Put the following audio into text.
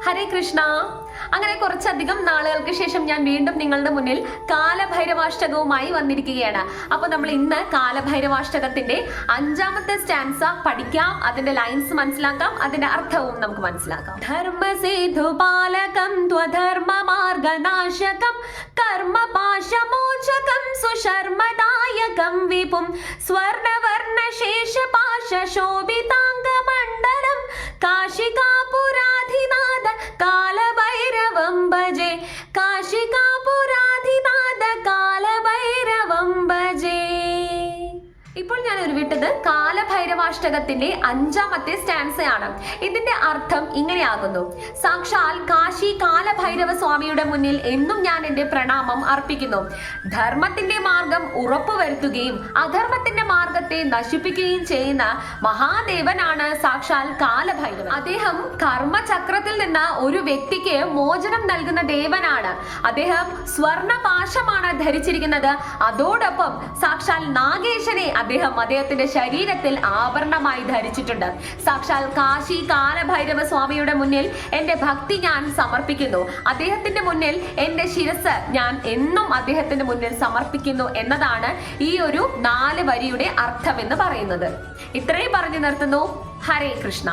ഹരേ കൃഷ്ണ. അങ്ങനെ കുറച്ചധികം നാളുകൾക്ക് ശേഷം ഞാൻ വീണ്ടും നിങ്ങളുടെ മുന്നിൽ കാലഭൈരവാഷ്ടകവുമായി വന്നിരിക്കുകയാണ്. അപ്പൊ നമ്മൾ ഇന്ന് കാലഭൈരവാഷ്ടകത്തിന്റെ 5ാമത്തെ സ്റ്റാൻസ പഠിക്കാം, അതിന്റെ ലൈൻസ് മനസ്സിലാക്കാം, അതിന്റെ അർത്ഥവും നമുക്ക് മനസ്സിലാക്കാം. ധർമ്മസേതുപാലകം ത്വധർമ്മ മാർഗനാശകം കർമ്മപാശമോചകം സുശർമ്മദായകം വിപും സ്വർണവർണ്ണ ശേഷപാശ ശോഭിതാംഗമണ്ഡലം കാശികാപുരാധിനാഥ കാലഭൈരവം ഭജേ കാശികാപുരാധിനാഥ കാലഭൈരവം ഭജേ. ഇപ്പോൾ ഞാൻ ഉരുവിട്ടത് കാലഭൈരവാഷ്ടകത്തിന്റെ 5ാമത്തെ സ്റ്റാൻസയാണ്. ഇതിന്റെ അർത്ഥം ഇങ്ങനെയാകുന്നു: സാക്ഷാൽ കാശി കാലഭൈരവ സ്വാമിയുടെ മുന്നിൽ എന്നും ഞാൻ എന്റെ പ്രണാമം അർപ്പിക്കുന്നു. ധർമ്മത്തിന്റെ മാർഗം ഉറപ്പുവരുത്തുകയും അധർമ്മത്തിന്റെ മാർഗത്തെ നശിപ്പിക്കുകയും ചെയ്യുന്ന മഹാദേവനാണ് സാക്ഷാൽ കാലഭൈരവൻ. അദ്ദേഹം കർമ്മചക്രത്തിൽ നിന്ന് ഒരു വ്യക്തിക്ക് മോചനം നൽകുന്ന ദേവനാണ്. അദ്ദേഹം സ്വർണപാശമാണ് ധരിച്ചിരിക്കുന്നത്. അതോടൊപ്പം സാക്ഷാൽ നാഗേശനെ അദ്ദേഹത്തിന്റെ ശരീരത്തിൽ ആഭരണമായി ധരിച്ചിട്ടുണ്ട്. സാക്ഷാൽ കാശി കാലഭൈരവ സ്വാമിയുടെ മുന്നിൽ എന്റെ ഭക്തി ഞാൻ സമർപ്പിക്കുന്നു. അദ്ദേഹത്തിന്റെ മുന്നിൽ എന്റെ ശിരസ് ഞാൻ എന്നും അദ്ദേഹത്തിന്റെ മുന്നിൽ സമർപ്പിക്കുന്നു എന്നതാണ് ഈ ഒരു 4 വരിയുടെ അർത്ഥം എന്ന് പറയുന്നത്. ഇത്രയും പറഞ്ഞു നിർത്തുന്നു. ഹരേ കൃഷ്ണ.